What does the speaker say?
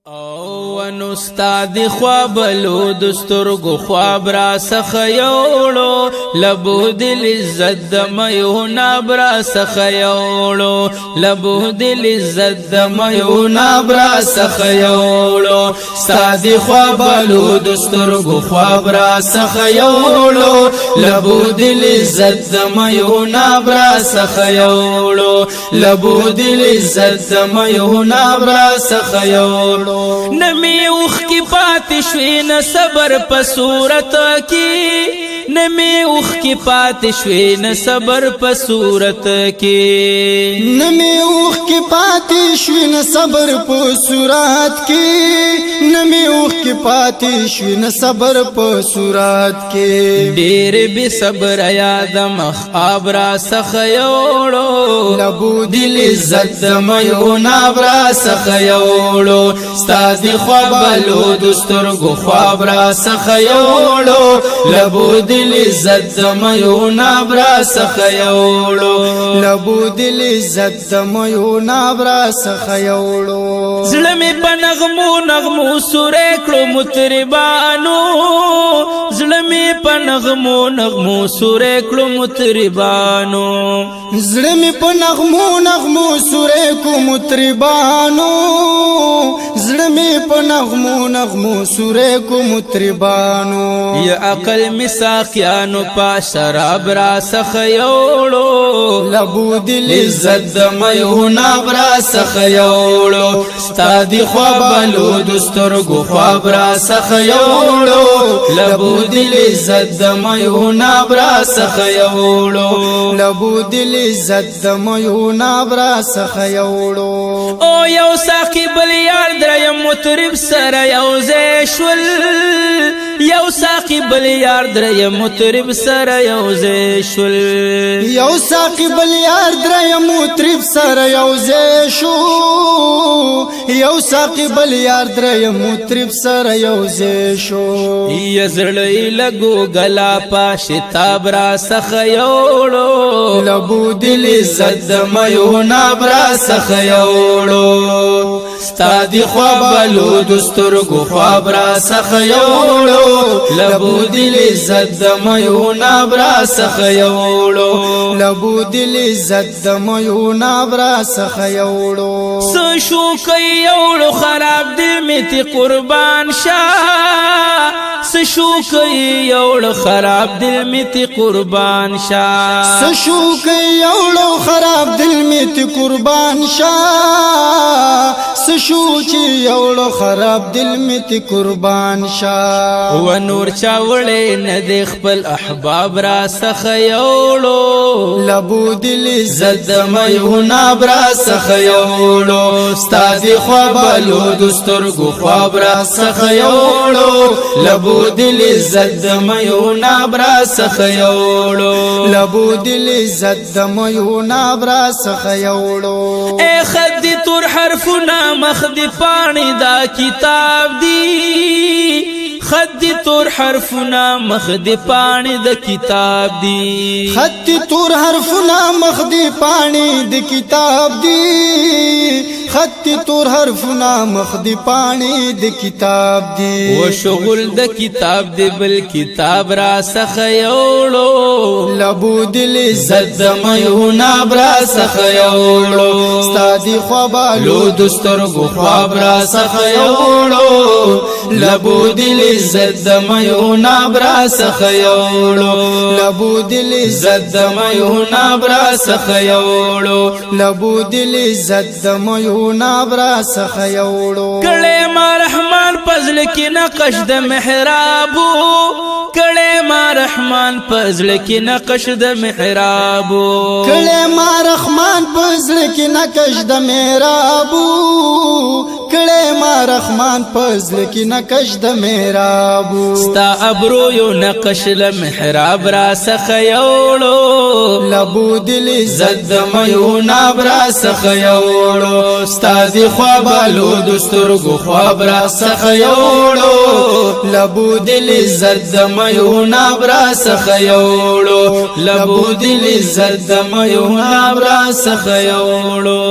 او استاد خواب لو دسترگو خواب را سخیوڑو لبو دل عزت دمیو نابرا سخیوڑو لبو دل عزت دمیو نابرا سخیوڑو استاد خواب لو دسترگو خواب را سخیوڑو لبو دل عزت دمیو نابرا سخیوڑو لبو دل عزت دمیو نابرا سخیوڑو نمی اوخ کی پاتی شوی نا صبر پا صورت کی نمی اوخ کی پاتی شوی نا صبر پا صورت کی نمی اوخ کی پاتی شوی نا صبر پا صورت کی نمی اوخ کی پاتی شوی نا صبر پا صورت کی دیر بی صبر یادم خواب را سخیوڑو لبو دل عزت دمیو نابرا سخیوڑو استاد خواب لو دسترگو خواب را سخیوڑو لبو دل عزت دمیو نابرا سخیوڑو لبو دل عزت دمیو نابرا سخیوڑو زلمی پا نغمو نغمو سوریکلو مطربانو زلمی پا نغمو نغمو سوریکلو مطربانو زلمی پا نغمو نغمو سوریکو مطربانو زلمی پا نغمو نغمو سوریکو مطربانو یا عقل مساقیانو پا شراب را سخیوڑو لبو دل عزت دمیو نابرا سخیوڑو استاد خواب لو دسترگو خواب را سخیوڑو لبو دل عزت دمیو نابرا سخیوڑو لبو دل عزت دمیو نابرا سخیوڑو او یو ساقی بلیار دریم مطرب سر یوزے شول یو ساقی بلیار دریم مطرب سر یوزے شول یو ساقی بلیار دریم مطرب سر یوزے شو یو ساقی بلیار دریم مطرب سر یوزے شو یزړی لګو غلا پاش تاب را سخیوڑو لبو دل عزت دمیو نابرا سخیوڑو استاد خواب لو دسترگو خواب را سخیوڑو لبو دل عزت دمیو نابرا سخیوڑو لبو دل عزت دمیو نابرا سخیوڑو سشو کئی یوڑو خراب دل میں تی قربان شاہ سشو کئی یوڑو خراب دل میں تی قربان شاہ سشو کئی یوڑو خراب دل میں تی قربان شاہ سشو چی یوڑو خراب دل میں تی قربان شاہ و نور چاوڑے ندی خپل احباب را سخیوڑو لبو دل عزت دمیو نابرا سخیوڑو استاد خواب لو دسترگو خواب را سخیوڑو لبو دل عزت دمیو نابرا سخیوڑو لبو دل عزت دمیو نابرا سخیوڑو اے خد تور حرفنا مخد پانی دا کتاب دی خد تور حرفنا مخد پانی دا کتاب دی خط تور حرفنا مخد پانی دا کتاب دی خط تور حرفنا مخد پانی دا کتاب دی و شغل دا کتاب دی بل کتاب را سخیوڑو لبو دل عزت دمیو نابرا سخیوڑو استاد خواب لو دسترگو خواب را سخیوڑو لبو دل عزت دمیو نابرا سخیوڑو لبو دل عزت دمیو نابرا سخیوڑو لبو دل عزت دمیو نابرا سخیوڑو کڑے ما رحمان پزل کی نقش د محرابو کڑے ما رحمان پزل کی نقش د محرابو کڑے ما رحمان پزل کی نقش د محرابو کڑے ما رحمان پزل کی نقش د محرابو ستا ابرو یو نقش لمحراب را سخیوڑو لبو دل عزت دمیو نابرا سخیوڑو استاد خواب لو دسترگو خواب را سخیوڑو لبو دل عزت دمیو نابرا سخیوڑو لبو دل عزت دمیو نابرا سخیوڑو